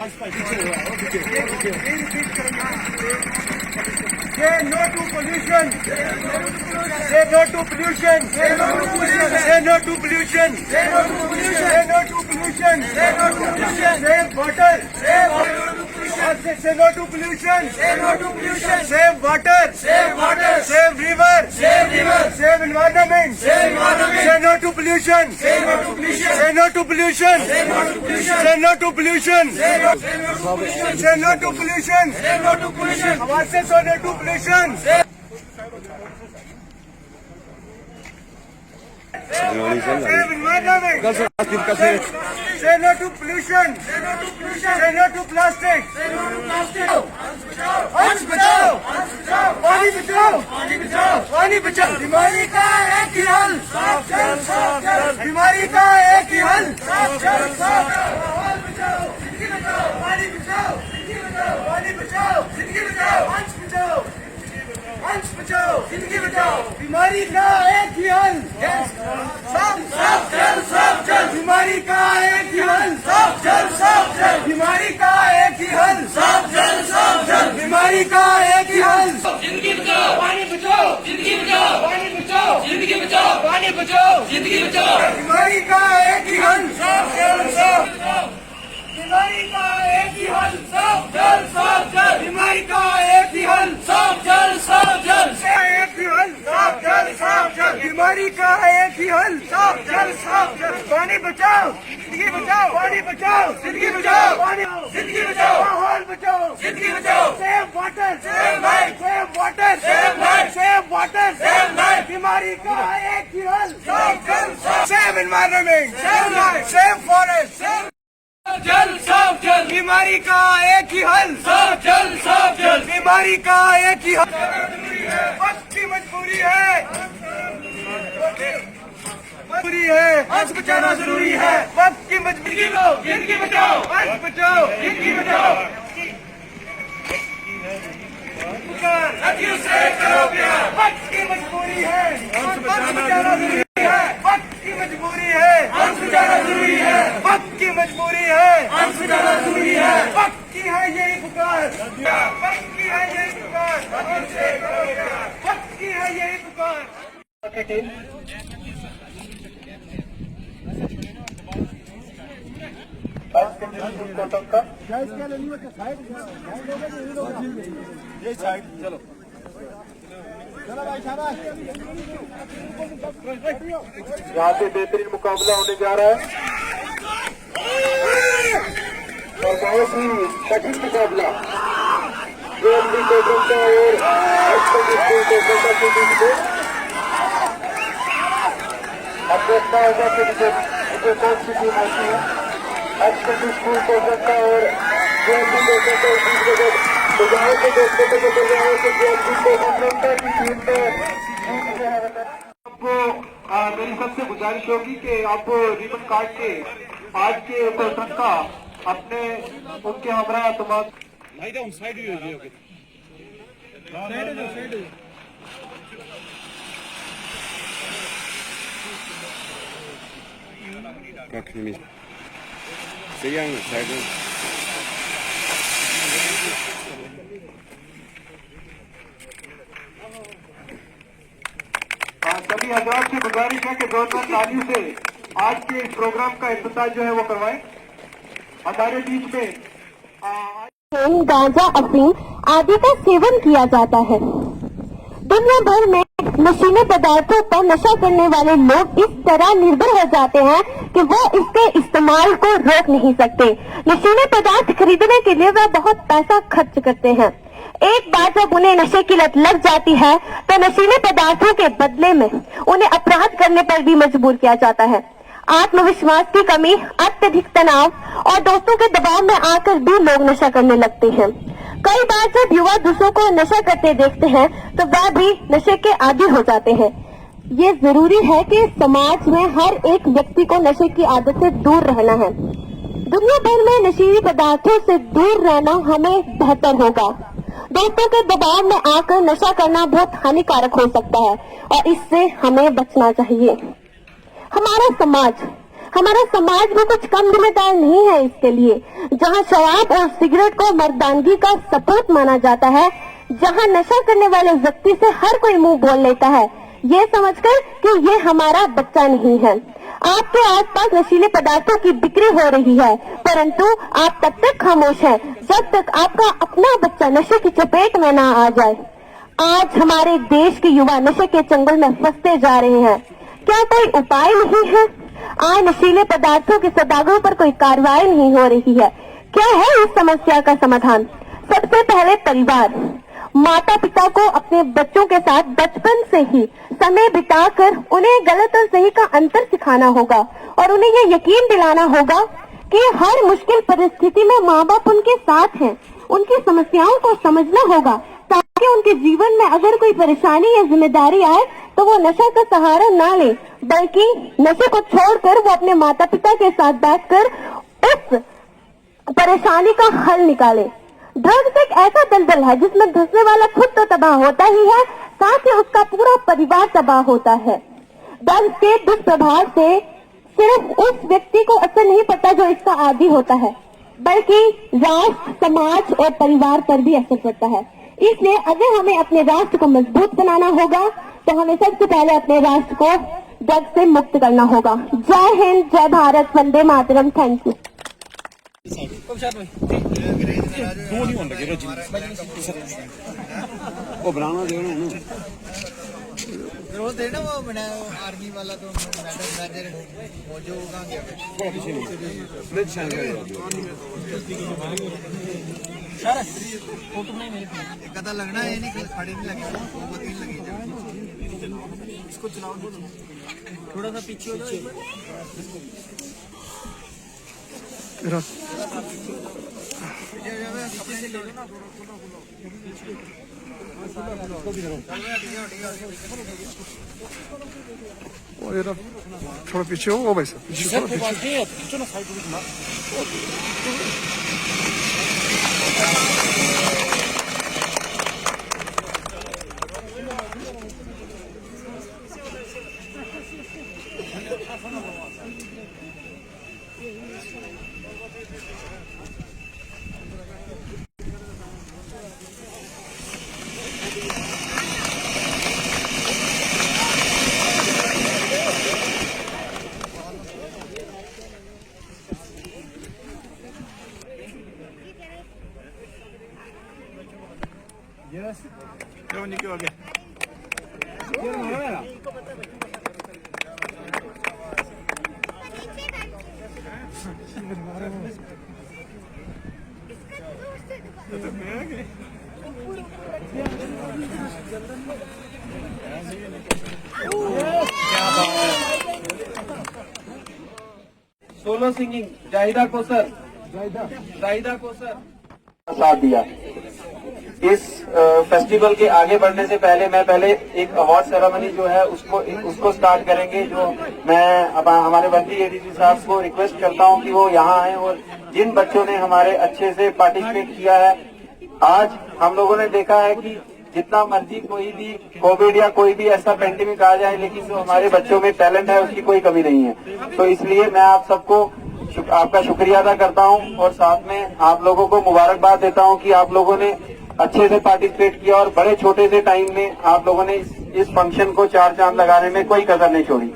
Say no to pollution. Say no to pollution. Say no to pollution. Say no to pollution. Say no to pollution. Say no to pollution. Say no to pollution. Save water. Save water. Say no to pollution. Say no to pollution. Save water. Save water. Save river. Save river. Save environment. Save environment. Say no to pollution. Say no to pollution. Say no to pollution. Say no to pollution. Say no to pollution. Say no to pollution. Say no to pollution. Say no to pollution. आवाज से say no to pollution. Save environment. Say no to pollution. Say no to pollution. Say no to plastic. Say no to plastic. पानी बचाओ. पानी बचाओ. पानी बचाओ. पानी बचाओ. बीमारी का एक ही हल. साफ जल. साफ जल. बीमारी का एक ही हल. साफ जल. साफ जल. बचाओ. जिंदगी बचाओ. पानी बचाओ. जिंदगी बचाओ. पानी बचाओ. जिंदगी बचाओ. पंच बचाओ. पंच बचाओ. जिंदगी बचाओ. बीमारी का एक ही हल. साफ साफ जल. साफ जल. बीमारी का एक ही हल. साफ जल. साफ जल. बीमारी का एक ही हल. साफ जल. साफ जल. बीमारी का एक ही हल. जिंदगी बचाओ. पानी बचाओ. जिंदगी बचाओ. पानी बचाओ. जिंदगी बचाओ. पानी बचाओ. जिंदगी बचाओ. बीमारी का एक ही हल. साफ जल. साफ बीमारी का एक ही हल. साफ जल. साफ जल. बीमारी का एक ही हल. साफ जल. साफ जल. एक ही हल. साफ जल. साफ जल. बीमारी का एक ही हल. साफ जल. साफ जल. पानी बचाओ. जिंदगी बचाओ. पानी बचाओ. जिंदगी बचाओ. पानी. जिंदगी बचाओ. माहौल बचाओ. जिंदगी बचाओ. Save water. Save life. Save water. Save life. Save water. Save life. बीमारी का एक ही हल. साफ जल. साफ save environment. Save life. Save forest. Save जल. साफ जल. बीमारी का एक ही हल. साफ जल. साफ जल. बीमारी का एक ही हल. वक्त की मजबूरी है. मजबूरी है. आज बचाना जरूरी है. वक्त की मजबूरी. जिंदगी बचाओ. आज बचाओ. जिंदगी बचाओ. नदियों से करो प्यार. वक्त की मजबूरी है. वक्त बचाना जरूरी है. वक्त की मजबूरी है. आज बचाना जरूरी है. वक्त की मजबूरी है. आज बचाना जरूरी है. वक्त की है यही पुकार. वक्त की है यही पुकार. वक्त की है यही पुकार. ये साइड चलो. यहाँ से बेहतरीन मुकाबला होने जा रहा है और बहुत ही कठिन मुकाबला JMD कोलकाता और स्कूल कोलकाता के बीच में. अब देखना होगा कि मुझे कौन सी टीम आती है. स्कूल कोलकाता और JMD कोलकाता के बीच में सुझाव को देखने को मिल रहा है कि JMD कोलकाता की टीम में आपको मेरी सबसे गुजारिश होगी कि आप रिबन काट के आज के प्रदर्शन का अपने उनके हमरा तमाम सभी हजरात की गुजारिश है कि जोरदार तालियों से आज के इस प्रोग्राम का इफ्तिताह जो है वो करवाएं. हमारे बीच में गांजा, अफीम आदि का सेवन किया जाता है. दुनिया भर में नशीले पदार्थों पर नशा करने वाले लोग इस तरह निर्भर हो जाते हैं कि वो इसके इस्तेमाल को रोक नहीं सकते. नशीले पदार्थ खरीदने के लिए वह बहुत पैसा खर्च करते हैं. एक बार जब उन्हें नशे की लत लग जाती है तो नशीले पदार्थों के बदले में उन्हें अपराध करने पर भी मजबूर किया जाता है. आत्मविश्वास की कमी, अत्यधिक तनाव और दोस्तों के दबाव में आकर भी लोग नशा करने लगते हैं. कई बार जब युवा दूसरों को नशा करते देखते हैं तो वह भी नशे के आदी हो जाते हैं. ये जरूरी है कि समाज में हर एक व्यक्ति को नशे की आदत से दूर रहना है. दुनिया भर में नशीले पदार्थों से दूर रहना हमें बेहतर होगा. दोस्तों के दबाव में आकर नशा करना बहुत हानिकारक हो सकता है और इससे हमें बचना चाहिए. हमारा समाज हमारा समाज भी कुछ कम जिम्मेदार नहीं है इसके लिए। जहाँ शराब और सिगरेट को मर्दानगी का सपूत माना जाता है, जहाँ नशा करने वाले व्यक्ति से हर कोई मुंह बोल लेता है, ये समझकर कि ये हमारा बच्चा नहीं है। आपके आसपास नशीले पदार्थों की बिक्री हो रही है, परंतु आप तब तक खामोश हैं जब तक आपका अपना बच्चा नशे की चपेट में ना आ जाए। आज हमारे देश के युवा नशे के चंगुल में फंसते जा रहे हैं। क्या कोई उपाय नहीं है? आज नशीले पदार्थों के सौदागरों पर कोई कार्रवाई नहीं हो रही है। क्या है इस समस्या का समाधान? सबसे पहले परिवार, माता पिता को अपने बच्चों के साथ बचपन से ही समय बिताकर उन्हें गलत और सही का अंतर सिखाना होगा और उन्हें ये यकीन दिलाना होगा कि हर मुश्किल परिस्थिति में माँ बाप उनके साथ हैं। उनकी समस्याओं को समझना होगा ताकि उनके जीवन में अगर कोई परेशानी या जिम्मेदारी आए तो वो नशा का सहारा ना ले, बल्कि नशे को छोड़कर वो अपने माता पिता के साथ बैठकर उस परेशानी का हल निकाले। ड्रग्स एक ऐसा दलदल है जिसमें धंसने वाला खुद तो तबाह होता ही है, साथ ही उसका पूरा परिवार तबाह होता है। ड्रग्स के दुष्प्रभाव से सिर्फ उस व्यक्ति को असर नहीं पड़ता जो इसका आदी होता है, बल्कि राष्ट्र, समाज और परिवार पर भी असर पड़ता है। इसलिए अगर हमें अपने राष्ट्र को मजबूत बनाना होगा तो हमें सबसे पहले अपने राष्ट्र को ड्रग्स से मुक्त करना होगा। जय हिंद, जय भारत, वंदे मातरम। Thank you. वो बनाना दे रोज देना वो बना आर्मी वाला तो मैडम वो जो कदा लगना है नहीं खड़े नहीं लगे वो तीन लगे इसको चलाओ थोड़ा सा पीछे हो जाओ। थोड़ा पीछे हो भाई साहब, पीछे थोड़ा पीछे। निकलो आगे। सोलो सिंगिंग जाहिदा को सर साथ दिया। इस फेस्टिवल के आगे बढ़ने से पहले एक अवार्ड सेरेमनी जो है उसको स्टार्ट करेंगे, जो मैं अब हमारे वर्दी एडीसी साहब को रिक्वेस्ट करता हूं कि वो यहाँ आए और जिन बच्चों ने हमारे अच्छे से पार्टिसिपेट किया है, आज हम लोगों ने देखा है कि जितना मर्जी कोई भी कोविड या कोई भी ऐसा पेंडेमिक आ जाए, लेकिन जो हमारे बच्चों में टैलेंट है उसकी कोई कमी नहीं है। तो इसलिए मैं आप सबको आपका शुक्रिया अदा करता हूं और साथ में आप लोगों को मुबारकबाद देता हूं कि आप लोगों ने अच्छे से पार्टिसिपेट किया और बड़े छोटे से टाइम में आप लोगों ने इस फंक्शन को चार चांद लगाने में कोई कसर नहीं छोड़ी।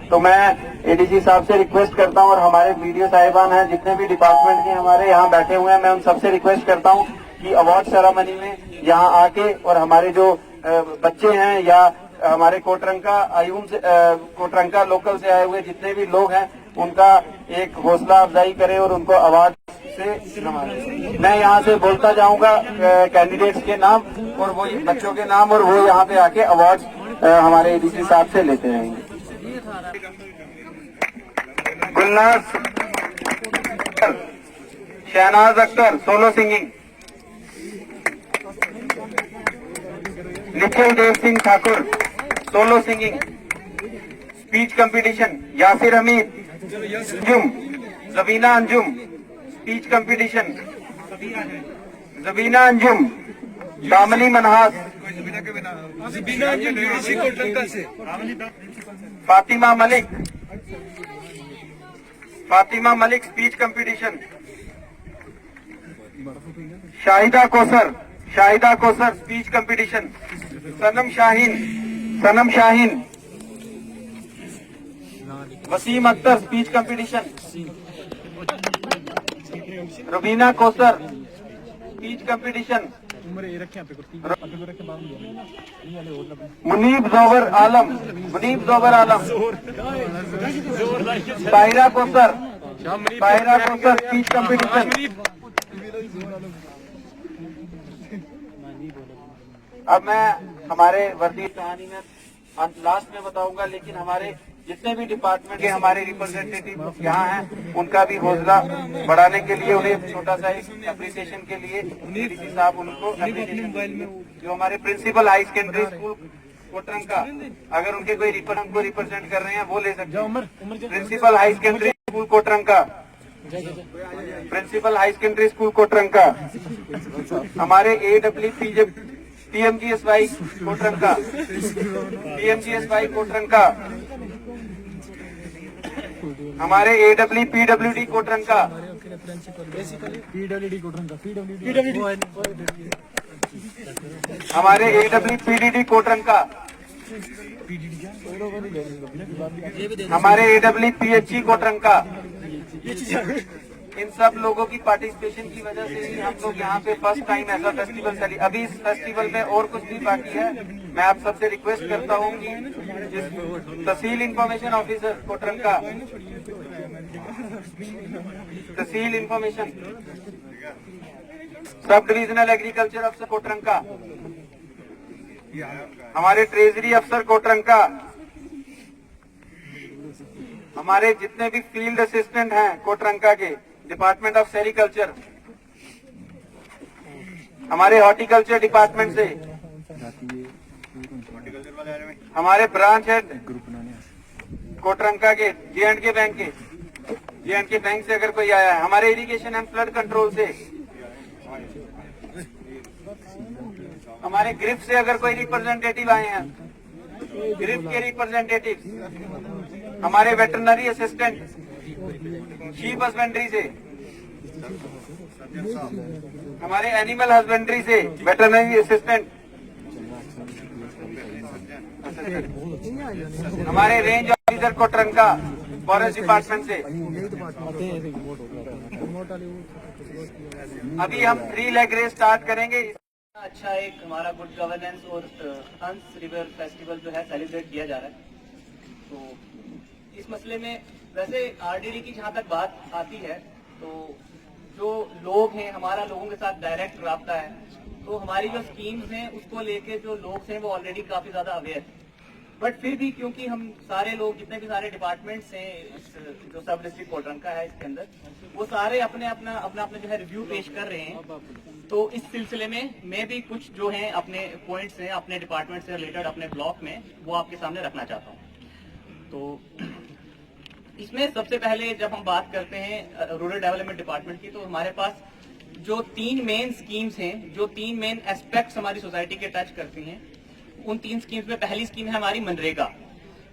तो मैं एडीजी साहब से रिक्वेस्ट करता हूं और हमारे वीडियो साहिबान हैं, जितने भी डिपार्टमेंट के हमारे यहाँ बैठे हुए हैं, मैं उन सबसे रिक्वेस्ट करता हूं कि अवार्ड सेरेमनी में यहाँ आके और हमारे जो बच्चे हैं या हमारे कोटरंका लोकल से आए हुए जितने भी लोग हैं, उनका एक हौसला अफजाई करें और उनको अवार्ड से नवाजें। मैं यहाँ से बोलता जाऊंगा कैंडिडेट्स के नाम और वो बच्चों के नाम, और वो यहाँ पे आके अवार्ड हमारे एडीसी साहब से लेते रहेंगे। Gulnaz Shahnaz Akhtar solo singing, Nikhil Dev Singh Thakur solo singing, speech competition Yasir Hamid Anjum, Jabina Anjum speech competition, Jabina Anjum, Damini Manhas, Fatima Malik, Fatima Malik speech competition. Shahida Kausar speech competition. Sanam Shaheen. Wasim Akhtar speech competition. Rubina Kausar speech competition. Munib Jobar Alam Tahira Kausar speech competition. अब मैं हमारे वर्दी कहानी में लास्ट में बताऊंगा, लेकिन हमारे जितने भी डिपार्टमेंट के हमारे रिप्रेजेंटेटिव यहाँ हैं, उनका भी हौसला बढ़ाने के लिए, उन्हें छोटा सा एक अप्रिसिएशन के लिए डीसी साहब उनको जो हमारे principal high secondary school Kotranka, अगर उनके कोई को रिप्रेजेंट कर रहे हैं वो ले सकते हैं। Principal high secondary school Kotranka, हमारे PMGSY कोटरंका, हमारे PWD कोटरंका, हमारे PDD कोटरंका, हमारे PHG कोटरंका। इन सब लोगों की पार्टिसिपेशन की वजह से ही हम लोग यहाँ पे फर्स्ट टाइम ऐसा फेस्टिवल चली। अभी इस फेस्टिवल में और कुछ भी बाकी है। मैं आप सबसे रिक्वेस्ट करता हूँ कि तहसील इंफॉर्मेशन ऑफिसर कोटरंका, तहसील इंफॉर्मेशन, सब डिविजनल एग्रीकल्चर अफसर कोटरंका, हमारे ट्रेजरी अफसर कोटरंका, हमारे जितने भी फील्ड असिस्टेंट हैं कोटरंका के, डिपार्टमेंट ऑफ सेरिकल्चर, हमारे हॉर्टिकल्चर डिपार्टमेंट से, हमारे ब्रांच हेड कोटरंका के, J&K बैंक से अगर कोई आया है, हमारे इरिगेशन एंड फ्लड कंट्रोल से, हमारे ग्रिफ से अगर कोई रिप्रेजेंटेटिव आए हैं, ग्रिफ के रिप्रेजेंटेटिव, हमारे वेटरनरी असिस्टेंट शीप हस्बेंड्री से, हमारे एनिमल हस्बेंड्री से वेटरनरी असिस्टेंट, हमारे range officer Kotranka forest department से। अभी हम 3 लेग रेस स्टार्ट करेंगे। अच्छा, एक हमारा गुड गवर्नेंस और हंस रिवर फेस्टिवल जो है सेलिब्रेट किया जा रहा है। तो इस मसले में वैसे RDD की जहाँ तक बात आती है, तो जो लोग हैं, हमारा लोगों के साथ डायरेक्ट राब्ता है। तो हमारी जो स्कीम्स हैं उसको लेके जो लोग हैं वो ऑलरेडी काफी ज्यादा अवेयर हैं। बट फिर भी क्योंकि हम सारे लोग, जितने भी सारे डिपार्टमेंट्स हैं जो सब डिस्ट्रिक्ट कोटरंका है इसके अंदर, वो सारे अपने अपना जो है रिव्यू पेश कर रहे हैं। तो इस सिलसिले में मैं भी कुछ जो है अपने पॉइंट्स हैं अपने डिपार्टमेंट से रिलेटेड अपने ब्लॉक में, वो आपके सामने रखना चाहता हूँ। तो इसमें सबसे पहले जब हम बात करते हैं रूरल डेवलपमेंट डिपार्टमेंट की, तो हमारे पास जो 3 मेन स्कीम्स हैं, जो 3 मेन एस्पेक्ट्स हमारी सोसाइटी के टच करती हैं, उन 3 स्कीम्स में पहली स्कीम है हमारी मनरेगा,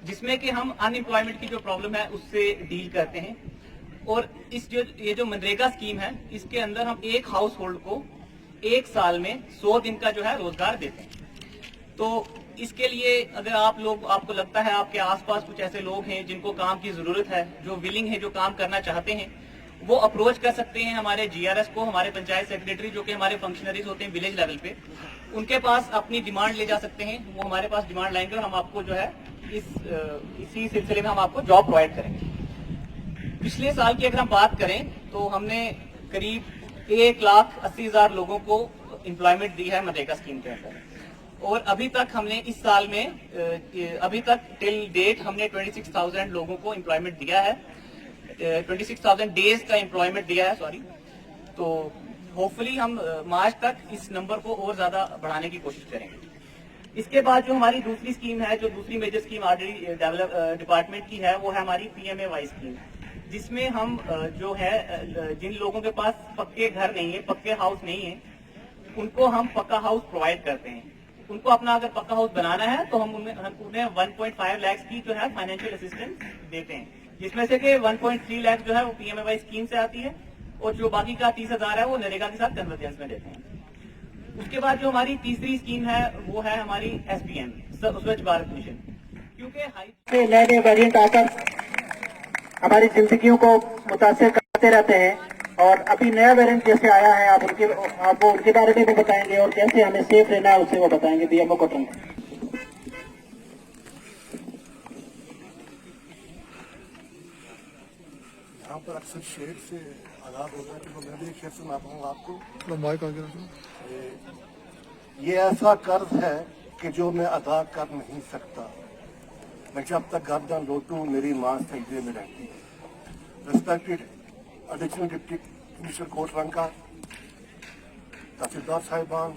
जिसमें कि हम अनएम्प्लॉयमेंट की जो प्रॉब्लम है उससे डील करते हैं। और ये जो मनरेगा स्कीम है, इसके अंदर हम एक हाउस होल्ड को 1 साल में 100 दिन का जो है रोजगार देते हैं। तो इसके लिए अगर आपको लगता है आपके आसपास कुछ ऐसे लोग हैं जिनको काम की जरूरत है, जो विलिंग है, जो काम करना चाहते हैं, वो अप्रोच कर सकते हैं हमारे GRS को, हमारे पंचायत सेक्रेटरी जो कि हमारे फंक्शनरीज होते हैं विलेज लेवल पे, उनके पास अपनी डिमांड ले जा सकते हैं। वो हमारे पास डिमांड लाएंगे और हम आपको जो है इसी सिलसिले में हम आपको जॉब प्रोवाइड करेंगे। पिछले साल की अगर हम बात करें तो हमने करीब 1,80,000 लोगों को एम्प्लॉयमेंट दी है मनरेगा स्कीम के अंदर। और अभी तक हमने इस साल में अभी तक टिल डेट हमने 26,000 लोगों को एम्प्लॉयमेंट दिया है, 26,000 डेज का एम्प्लॉयमेंट दिया है, सॉरी। तो होपफुली हम मार्च तक इस नंबर को और ज्यादा बढ़ाने की कोशिश करेंगे। इसके बाद जो हमारी दूसरी स्कीम है, जो दूसरी मेजर स्कीम RDD डिपार्टमेंट की है, वो है हमारी PMAY स्कीम, जिसमें हम जो है जिन लोगों के पास पक्के घर नहीं है, पक्के हाउस नहीं है, उनको हम पक्का हाउस प्रोवाइड करते हैं। उनको अपना अगर पक्का हाउस बनाना है तो हम उन्हें 1.5 लाख की जो है फाइनेंशियल असिस्टेंस देते हैं। जिसमें से कि 1.3 लाख जो है वो PMAY स्कीम से आती है और जो बाकी का 30,000 है वो नरेगा के साथ कन्वर्जेंस में देते हैं। उसके बाद जो हमारी तीसरी स्कीम है वो है हमारी SBM, स्वच्छ भारत मिशन। क्योंकि नए नए वेरिएंट आकर हमारी जिंदगियों को मुतासिर करते रहते हैं, और अभी नया वेरिएंट जैसे आया है आपको उनके बारे में भी बताएंगे और कैसे हमें सेफ रहना है उसे वो बताएंगे DMO को। यहाँ पर अक्सर शेर से आगाज होता है, तो मैं भी एक शेर सुनाता हूँ आपको। माइक आगे रखो। ये ऐसा कर्ज है कि जो मैं अदा कर नहीं सकता, मैं जब तक गर्दन लौटूं मेरी मां सजदे में रहती है। Respected additional deputy commissioner Kotranka, तहसीलदार साहिबान,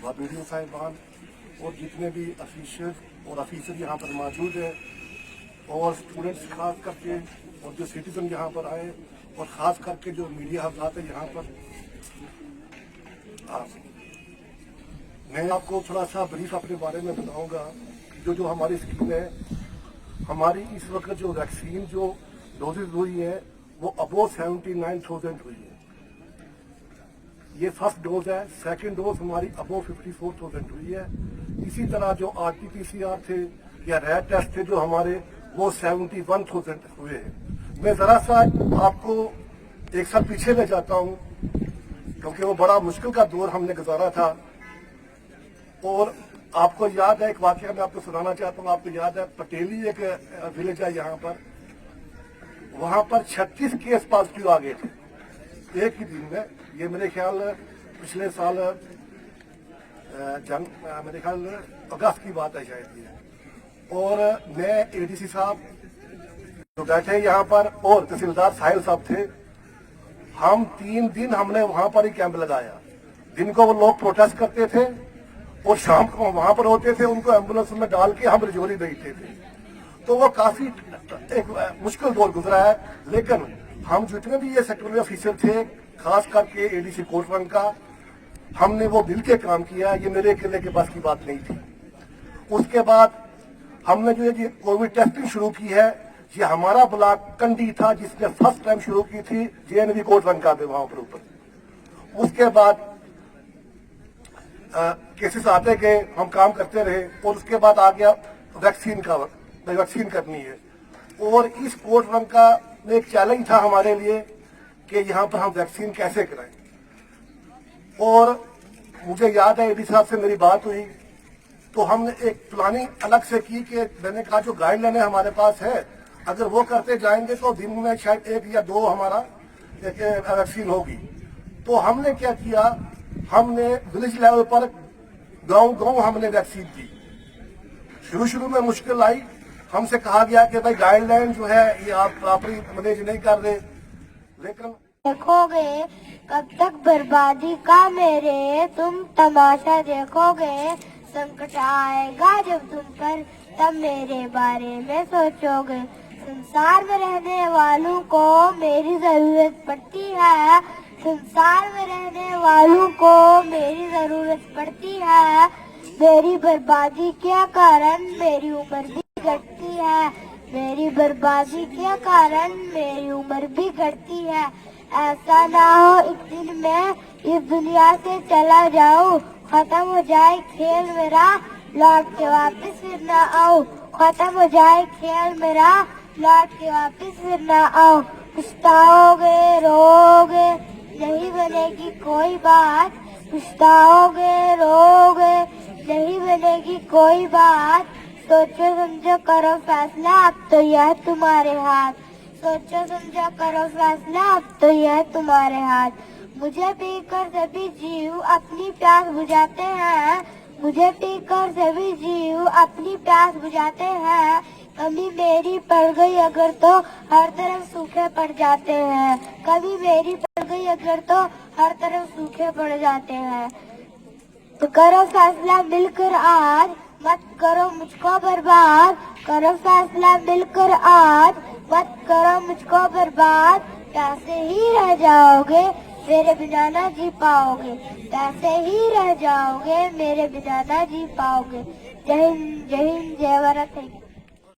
BDO साहिबान और जितने भी ऑफिसर यहाँ पर मौजूद है, और स्टूडेंट्स खास करके, और जो सिटीजन यहाँ पर आए, और खास करके जो मीडिया हजरात है यहाँ पर। मैं आपको थोड़ा सा ब्रीफ अपने बारे में बताऊंगा। जो हमारी स्कीम है, हमारी इस वक्त जो वैक्सीन जो डोजेज हुई है वो अबोव 79,000 हुई है। ये फर्स्ट डोज है। सेकंड डोज हमारी अबोव 54,000 हुई है। इसी तरह जो RT-PCR थे या रैट टेस्ट थे जो हमारे, वो 71,000 हुए हैं। मैं जरा सा आपको एक साल पीछे ले जाता हूँ, क्योंकि वो बड़ा मुश्किल का दौर हमने गुजारा था। और आपको याद है एक वाकया मैं आपको सुनाना चाहता हूँ। आपको याद है पटेली एक विलेज है यहाँ पर, वहां पर 36 केस पॉजिटिव आ गए थे एक ही दिन में। ये मेरे ख्याल पिछले साल मेरे ख्याल अगस्त की बात है शायद ये। और मैं ADC साहब जो बैठे यहाँ पर और तहसीलदार साहिल साहब थे, हम 3 दिन हमने वहां पर ही कैंप लगाया। दिन को वो लोग प्रोटेस्ट करते थे और शाम को वहां पर होते थे, उनको एम्बुलेंस में डाल के हम रजौरी भेजते थे। तो वो काफी एक मुश्किल दौर गुजरा है। लेकिन हम जितने भी ये सेक्टोरियल ऑफिसर थे, खास करके ADC कोटरंका, हमने वो दिल के काम किया। ये मेरे अकेले के पास की बात नहीं थी। उसके बाद हमने जो ये कोविड टेस्टिंग शुरू की है, ये हमारा ब्लॉक कंडी था जिसने फर्स्ट टाइम शुरू की थी JNV कोटरंका में वहां पर ऊपर। उसके बाद केसेस आते गए, हम काम करते रहे, और उसके बाद आ गया वैक्सीन का वक्त, वैक्सीन करनी है। और इस कोटरंका में एक चैलेंज था हमारे लिए कि यहाँ पर हम वैक्सीन कैसे कराएं। और मुझे याद है AD साहब से मेरी बात हुई, तो हमने एक प्लानिंग अलग से की कि मैंने कहा जो गाइडलाइन हमारे पास है, अगर वो करते जाएंगे तो दिन में शायद 1 या 2 हमारा वैक्सीन होगी। तो हमने क्या किया, हमने विलेज लेवल पर गांव हमने वैक्सीन दी। शुरू में मुश्किल आई, हमसे कहा गया कि भाई गाइडलाइन जो है ये आप प्रॉपरली मैनेज नहीं कर रहे। लेकिन देखोगे कब तक बर्बादी का मेरे, तुम तमाशा देखोगे, संकट आएगा जब तुम पर, तब मेरे बारे में सोचोगे। संसार में रहने वालों को मेरी जरूरत पड़ती है, संसार में रहने वालों को मेरी जरूरत पड़ती है। मेरी बर्बादी के कारण मेरी उम्र भी घटती है, मेरी बर्बादी के कारण मेरी उम्र भी घटती है। ऐसा ना हो एक दिन मैं इस दुनिया से चला जाऊं, खत्म हो जाए खेल मेरा, लौट के वापस फिर ना आऊं। खत्म हो जाए खेल मेरा, लौट के वापस फिर ना आऊं। पछताओगे रोगे नहीं बनेगी कोई बात, पछताओगे रोगे नहीं बनेगी कोई बात। सोचो समझो करो फैसला, अब तो यह तुम्हारे हाथ, सोचो समझो करो फैसला, अब तो यह तुम्हारे हाथ। मुझे पीकर सभी जीव अपनी प्यास बुझाते हैं, मुझे पीकर सभी जीव अपनी प्यास बुझाते हैं। कभी मेरी पड़ गई अगर तो हर तरफ सूखे पड़ जाते हैं, कभी मेरी पड़ गई अगर तो हर तरफ सूखे पड़ जाते हैं। तो करो फैसला मिलकर आज, मत करो मुझको बर्बाद, करो फैसला मिलकर आज, मत करो मुझको बर्बाद। पैसे ही रह जाओगे मेरे बिना ना जी पाओगे, पैसे ही रह जाओगे मेरे बिना ना जी पाओगे। जय हिंद, जय हिंद, जय भारत।